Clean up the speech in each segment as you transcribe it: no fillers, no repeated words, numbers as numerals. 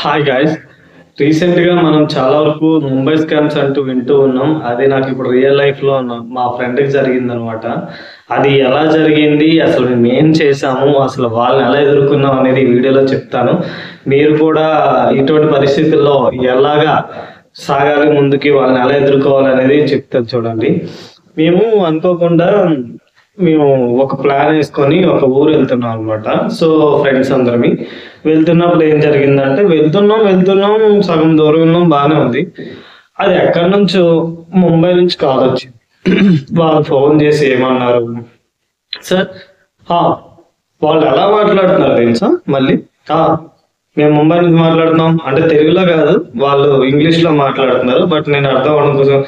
Hi guys. రీసెంట్‌గా మనం చాలా వరకు ముంబై స్కామ్స్ అంటూ వింటూ ఉన్నాం. అది నాకు ఇప్పుడు రియల్ లైఫ్‌లో మా ఫ్రెండ్‌కి జరిగిందనమాట. అది ఎలా జరిగింది? అసలు మేమేం చేశాము? అసలు వాళ్ళని ఎలా ఎదుర్కొన్నాం అనేది ఈ వీడియోలో చెప్తాను. మీరు కూడా ఇటువంటి పరిస్థితుల్లో ఎలాగా సాగాలి ముందుకి, వాళ్ళని ఎలా ఎదుర్కోవాలనేది చెప్తాను చూడండి. మేము అనుకోకుండా మేము ఒక ప్లాన్ వేసుకొని ఒక ఊరు వెళ్తున్నాం అనమాట. సో ఫ్రెండ్స్ అందరమి వెళ్తున్నప్పుడు ఏం జరిగిందంటే వెళ్తున్నాం సగం దూరం ఉన్నాం, బాగానే ఉంది. అది ఎక్కడి నుంచో ముంబై నుంచి కాల్ వచ్చింది. వాళ్ళు ఫోన్ చేసి ఏమన్నారు సార్, వాళ్ళు ఎలా మాట్లాడుతున్నారు తెలుసా? మళ్ళీ మేము ముంబై నుంచి మాట్లాడుతున్నాం అంటే తెలుగులో కాదు, వాళ్ళు ఇంగ్లీష్ లో మాట్లాడుతున్నారు. బట్ నేను అర్థం అవడం కోసం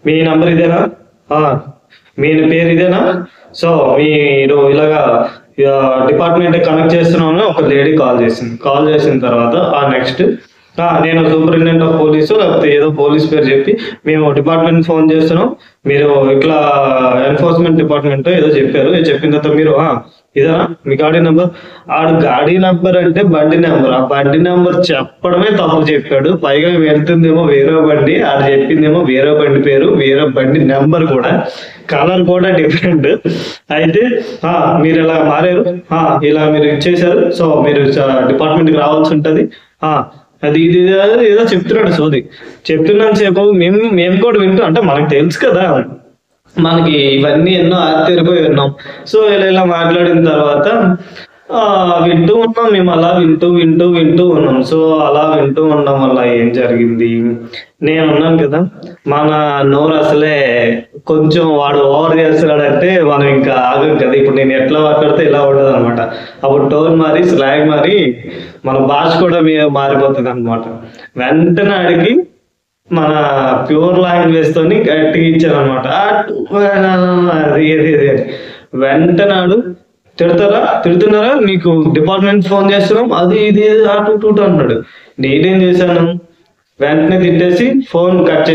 మీ నంబర్ ఇదేనా, మీ పేరు ఇదేనా, సో మీరు ఇలాగా డిపార్ట్మెంట్ కనెక్ట్ చేస్తున్నామని ఒక లేడీ కాల్ చేసిన తర్వాత నెక్స్ట్ నేను సూపరింటెండెంట్ ఆఫ్ పోలీసు లేకపోతే ఏదో పోలీస్ పేరు చెప్పి మేము డిపార్ట్మెంట్ ఫోన్ చేస్తున్నాం, మీరు ఇట్లా ఎన్ఫోర్స్మెంట్ డిపార్ట్మెంట్ ఏదో చెప్పారు. చెప్పిన తర్వాత మీరు ఇదా మీ గాడి నెంబర్, ఆడు గాడి నెంబర్ అంటే బండి నెంబర్, ఆ బండి నెంబర్ చెప్పడమే తప్పు చెప్పాడు. పైగా వెళ్తుందేమో వేరే బండి, ఆడు చెప్పిందేమో వేరే బండి పేరు, వేరే బండి నెంబర్ కూడా, కలర్ కూడా డిఫరెంట్. అయితే మీరు ఇలా మారారు, ఇలా మీరు ఇచ్చేసారు, సో మీరు డిపార్ట్మెంట్కి రావాల్సి ఉంటుంది, అది ఇది ఏదో చెప్తున్నాడు సోది. చెప్తున్నాను సేపు మేము కూడా వింటాం, అంటే మనకు తెలుసు కదా, మనకి ఇవన్నీ ఎన్నో ఆశ్చర్యపోయి ఉన్నాం. సో ఇలా మాట్లాడిన తర్వాత వింటూ ఉన్నాం, మేము అలా వింటూ ఉన్నాం. సో అలా వింటూ ఉండడం వల్ల ఏం జరిగింది, నేను ఉన్నాను కదా, మన నోరు అసలే కొంచెం వాడు ఓవర్ చేస్తున్నాడంటే మనం ఇంకా ఆగం కదా. ఇప్పుడు నేను ఎట్లా మాట్లాడితే ఇలా ఉండదు అనమాట. అప్పుడు టోన్ మారి స్లాగ్ మారి మన భాష కూడా మారిపోతుంది అనమాట. వెంటనే అడిగి మన ప్యూర్ లాంగ్వేజ్ తోని గట్టిగా ఇచ్చాను అనమాట. వెంటనే తిడుతున్నారా, నీకు డిపార్ట్మెంట్ ఫోన్ చేస్తున్నాం, అది ఇది అన్నాడు. నేనేం చేశాను, వెంటనే తిట్టేసి ఫోన్ కట్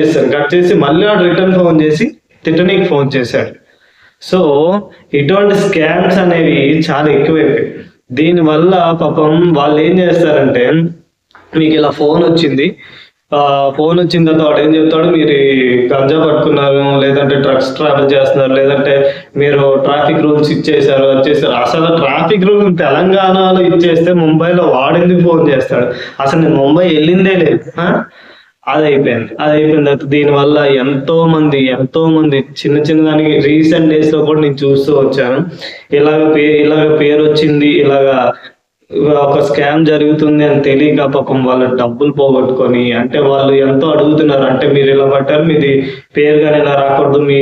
చేసి మళ్ళీ వాడు రిటర్న్ ఫోన్ చేసి తిట్టనీకి ఫోన్ చేశాడు. సో ఇటువంటి స్కామ్స్ అనేవి చాలా ఎక్కువైపోయాయి. దీనివల్ల పాపం వాళ్ళు ఏం చేస్తారంటే, మీకు ఇలా ఫోన్ వచ్చిన తర్వాత వాడు ఏం చెప్తాడు, మీరు గంజా పట్టుకున్నారు, లేదంటే డ్రగ్స్ ట్రావెల్ చేస్తున్నారు, లేదంటే మీరు ట్రాఫిక్ రూల్స్ ఇచ్చేసారు. అసలు ట్రాఫిక్ రూల్ తెలంగాణలో ఇచ్చేస్తే ముంబైలో వాడెందుకు ఫోన్ చేస్తాడు? అసలు నేను ముంబై వెళ్ళిందే లేదు. అది అయిపోయింది తర్వాత దీనివల్ల ఎంతో మంది చిన్న దానికి రీసెంట్ డేస్ లో కూడా నేను చూస్తూ వచ్చాను. ఇలాగ పేరు వచ్చింది, ఇలాగా ఒక స్కామ్ జరుగుతుంది అని తెలియక పాపం వాళ్ళు డబ్బులు పోగొట్టుకొని, అంటే వాళ్ళు ఎంతో అడుగుతున్నారు, అంటే మీరు ఇలా పట్టారు, మీది పేరు కానీ ఇలా రాకూడదు, మీ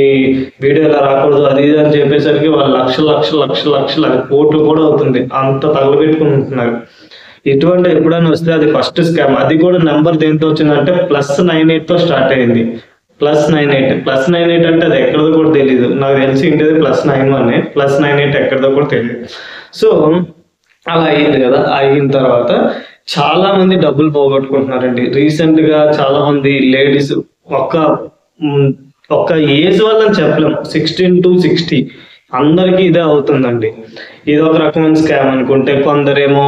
వీడియో ఇలా రాకూడదు, అది ఇది అని చెప్పేసరికి వాళ్ళు లక్షలు అది కోట్లు కూడా అవుతుంది, అంత తగలబెట్టుకుంటున్నారు. ఇటువంటి ఎప్పుడైనా వస్తే అది ఫస్ట్ స్కామ్. అది కూడా నెంబర్ దేంతో వచ్చిందంటే +98 తో స్టార్ట్ అయింది. +98 అంటే అది ఎక్కడదో కూడా తెలియదు. నాకు తెలిసి ఇంటిది +91, +98 ఎక్కడదో కూడా తెలియదు. సో అలా అయింది కదా. అయిన తర్వాత చాలా మంది డబ్బులు పోగొట్టుకుంటున్నారండి. రీసెంట్ గా చాలా మంది లేడీస్ ఒక్క ఏజ్ వాళ్ళని చెప్పలేం, 16 to 60 అందరికీ ఇదే అవుతుందండి. ఇది ఒక రకమైన స్కామ్ అనుకుంటే, కొందరేమో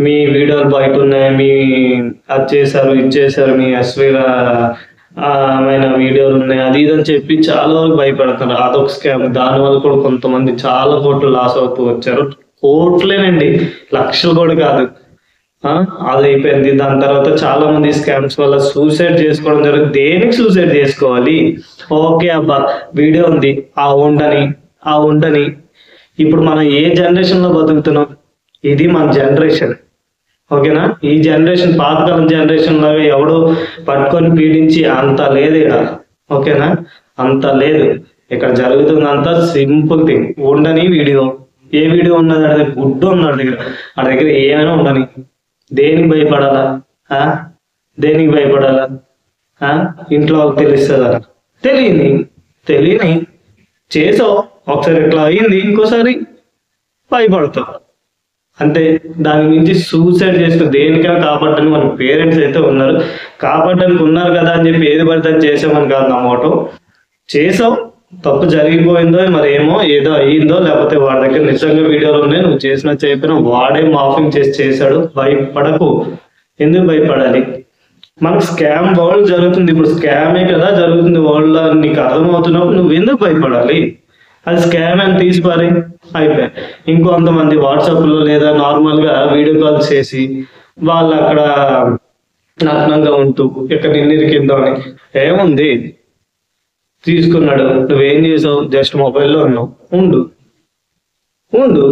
మీ వీడియోలు బయట ఉన్నాయి, మీ అది చేశారు ఇది చేశారు, మీ అశ్లీలమైన వీడియోలు ఉన్నాయి, అది ఇదని చెప్పి చాలా వరకు భయపడుతున్నారు. అదొక స్కామ్. దానివల్ల కూడా కొంతమంది చాలా కోట్లు లాస్ అవుతూ వచ్చారు. కోట్లేనండి, లక్షలు కూడా కాదు. అది అయిపోయింది. దాని తర్వాత చాలా మంది స్కామ్స్ వల్ల సూసైడ్ చేసుకోవడం జరుగుతుంది. దేనికి సూసైడ్ చేసుకోవాలి? ఓకే అబ్బా వీడియో ఉంది, ఉండని. ఇప్పుడు మనం ఏ జనరేషన్ లో బతుకుతున్నాం? ఇది మన జనరేషన్, ఓకేనా? ఈ జనరేషన్ పాతకాలం జనరేషన్ లాగా ఎవడు పట్టుకొని పీడించి అంత లేదు ఇక్కడ, ఓకేనా? అంత లేదు ఇక్కడ. జరుగుతుందంతా సింపుల్ థింగ్. ఉండని వీడియో, ఏ వీడియో ఉన్నది అడిగితే గుడ్డు ఉన్నాడు దగ్గర, ఆ దగ్గర ఏమైనా ఉండని. దేనికి భయపడాలా? ఇంట్లో తెలుస్తుందా? తెలియని చేసావు, ఒకసారి ఇట్లా అయింది, ఇంకోసారి భయపడతావు అంతే. దాని నుంచి సూసైడ్ చేసుకో. దేనికైనా కాపాడటానికి మన పేరెంట్స్ అయితే ఉన్నారు, కాపాడటానికి ఉన్నారు కదా అని చెప్పి ఏది పడితే చేసామని కాదు నా మోటో. చేసావు, తప్పు జరిగిపోయిందో మరి ఏమో, ఏదో అయ్యిందో, లేకపోతే వాడి దగ్గర నిజంగా వీడియోలు ఉన్నాయి, నువ్వు చేసినా చెప్పినా వాడే మాఫింగ్ చేశాడు, భయపడకు. ఎందుకు భయపడాలి? మనకు స్కామ్ వరల్డ్ జరుగుతుంది, ఇప్పుడు స్కామే కదా జరుగుతుంది వరల్డ్ లో, నీకు అర్థమవుతున్నప్పుడు నువ్వు ఎందుకు భయపడాలి? అది స్కామ్ అని తీసిపారి అయిపోయాయి. ఇంకొంతమంది వాట్సాప్లో లేదా నార్మల్గా వీడియో కాల్స్ చేసి వాళ్ళు అక్కడ నగ్నంగా ఉంటూ ఇక్కడ నిన్నిరికిద్దామని. ఏముంది, తీసుకున్నాడు, నువ్వేం చేసావు? జస్ట్ మొబైల్లో ఉన్నావు, ఉండు ఉండు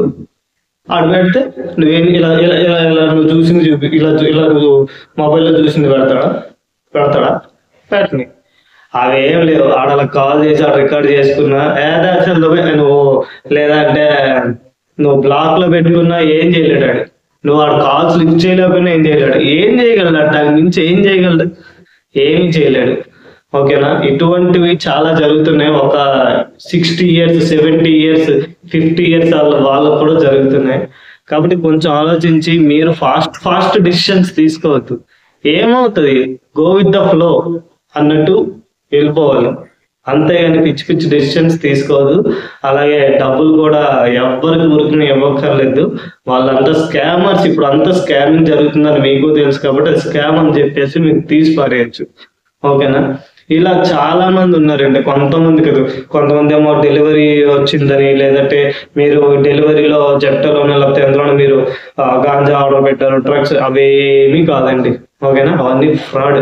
ఆడు పెడితే నువ్వేం ఇలా ఇలా ఇలా ఇలా నువ్వు చూసింది చూపి, ఇలా నువ్వు మొబైల్లో చూసింది పెడతాడా? పెట్టని. అవేం లేవు, ఆడ కాల్ చేసి ఆడ రికార్డ్ చేసుకున్నా ఏదా అసలు నువ్వు, లేదంటే నువ్వు బ్లాక్ లో పెట్టుకున్నా ఏం చేయలేడు ఆడు. నువ్వు ఆడు కాల్స్ లిఫ్ట్ చేయలేకపోయినా ఏం చేయలేడు. ఏం చేయగలడు? దాని నుంచి ఏం చేయగలడు? ఏమి చేయలేడు. ఓకేనా? ఇటువంటివి చాలా జరుగుతున్నాయి. ఒక 60 years 70 years 50 years వాళ్ళకు కూడా జరుగుతున్నాయి. కాబట్టి కొంచెం ఆలోచించి మీరు ఫాస్ట్ డిసిషన్స్ తీసుకోవద్దు. ఏమవుతుంది, గో విత్ ద ఫ్లో అన్నట్టు వెళ్ళిపోవాలి. అంతేగాని పిచ్చి పిచ్చి డెసిషన్స్ తీసుకోవద్దు. అలాగే డబ్బులు కూడా ఎవరికి ఊరికి ఇవ్వక్కర్లేదు. వాళ్ళంతా స్కామర్స్. ఇప్పుడు అంతా స్కామింగ్ జరుగుతుందని మీకు తెలుసు కాబట్టి అది స్కామ్ అని చెప్పేసి మీకు తీసి పారేయచ్చు. ఓకేనా? ఇలా చాలా మంది ఉన్నారండి. కొంతమంది కదా, కొంతమంది ఏమో డెలివరీ వచ్చిందని, లేదంటే మీరు డెలివరీలో జెప్టోలోనే లేకపోతే ఎందులోనే మీరు గాంజా ఆర్డర్ పెట్టారు, డ్రగ్స్, అవేమీ కాదండి. ఓకేనా? అవన్నీ ఫ్రాడ్.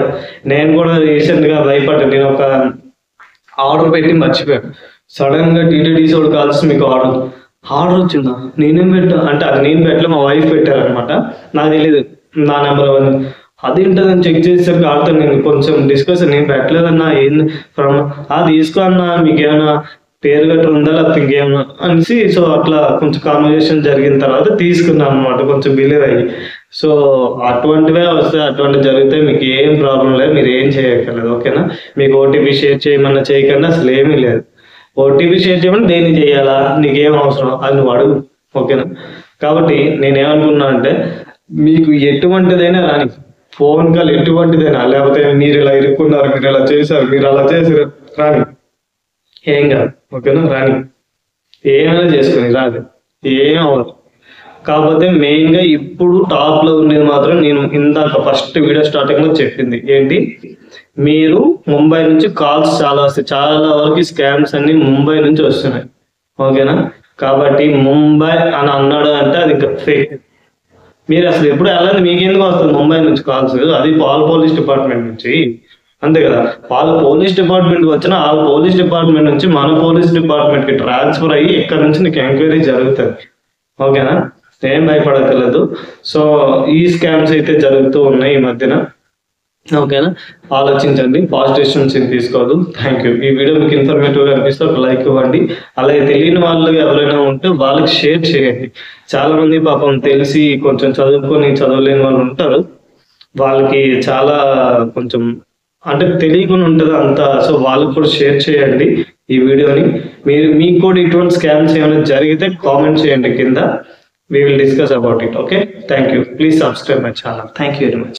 నేను కూడా రీసెంట్ గా భయపడ్డాను. నేను ఒక ఆర్డర్ పెట్టి మర్చిపోయాను. సడన్ గా టీటీడీసీ వాడు కాల్సి మీకు ఆర్డర్ వచ్చిందా? నేనేం పెట్టా అంటే అది నేను పెట్టలే, మా వైఫ్ పెట్టారనమాట. నాకు తెలియదు నా నెంబర్ అవన్నీ. అదేంటదని చెక్ చేసేసరికి ఆడుతాను. నేను కొంచెం డిస్కషన్, నేను పెట్టలేదన్నా, ఏంది ఫ్రమ్ తీసుకో అన్నా, మీకు ఏమైనా పేరు గట్రా ఉందా లేకపోతే ఇంకేమన్నా అనేసి. సో అట్లా కొంచెం కాన్వర్జేషన్ జరిగిన తర్వాత తీసుకున్నాను అనమాట, కొంచెం బిలీవ్ అయ్యి. సో అటువంటివే వస్తాయి, అటువంటివి జరిగితే మీకు ఏం ప్రాబ్లం లేదు, మీరు ఏం చేయక్కర్లేదు. ఓకేనా? మీకు ఓటీపీ షేర్ చేయమన్నా చేయకుండా అసలు ఏమీ లేదు. ఓటీపీ షేర్ చేయమని దేన్ని చేయాలా, నీకేం అవసరం అది నువ్వు అడుగు. ఓకేనా? కాబట్టి నేనేమనుకున్నా అంటే, మీకు ఎటువంటిదైనా రాని, ఫోన్ కాల్ ఎటువంటిదైనా, లేకపోతే మీరు ఇలా ఇరుక్కున్నారు, మీరు ఇలా చేశారు, మీరు అలా చేశారు, రాని, ఏం కాదు. ఓకేనా? రాని, ఏమైనా చేసుకుని రాదు, ఏం అవ్వదు. కాకపోతే మెయిన్ గా ఇప్పుడు టాప్ లో ఉండేది మాత్రం నేను ఇందాక ఫస్ట్ వీడియో స్టార్టింగ్ లో చెప్పింది ఏంటి, మీరు ముంబై నుంచి కాల్స్ చాలా వస్తాయి. చాలా వరకు స్కామ్స్ అన్ని ముంబై నుంచి వస్తున్నాయి. ఓకేనా? కాబట్టి ముంబై అని అన్నాడు అంటే అది ఫేక్. మీరు అసలు ఎప్పుడు వెళ్ళండి, మీకెందుకు వస్తుంది ముంబై నుంచి కాల్స్? అది పోలీస్ డిపార్ట్మెంట్ నుంచి, అంతే కదా. వాళ్ళ పోలీస్ డిపార్ట్మెంట్కి వచ్చిన ఆ పోలీస్ డిపార్ట్మెంట్ నుంచి మన పోలీస్ డిపార్ట్మెంట్కి ట్రాన్స్ఫర్ అయ్యి ఇక్కడ నుంచి నీకు ఎంక్వైరీ జరుగుతుంది. ఓకేనా? ఏం భయపడక్కర్లేదు. సో ఈ స్కామ్స్ అయితే జరుగుతూ ఉన్నాయి ఈ మధ్యన. ఓకేనా? ఆలోచించండి, ఫాస్ట్ డెసిషన్స్ తీసుకోవద్దు. Thank you. ఈ వీడియో మీకు ఇన్ఫర్మేటివ్గా అనిపిస్తే ఒక లైక్ ఇవ్వండి. అలాగే తెలియని వాళ్ళు ఎవరైనా ఉంటే వాళ్ళకి షేర్ చేయండి. చాలా మంది పాపం తెలిసి కొంచెం చదవలేని వాళ్ళు ఉంటారు. వాళ్ళకి చాలా కొంచెం అంటే తెలియకుండా ఉంటుంది అంతా. సో వాళ్ళకి కూడా షేర్ చేయండి ఈ వీడియోని. మీకు కూడా ఇటువంటి స్కామ్స్ ఏమైనా జరిగితే కామెంట్ చేయండి కింద. We will discuss about it. Okay, thank you. Please subscribe my channel. Thank you very much.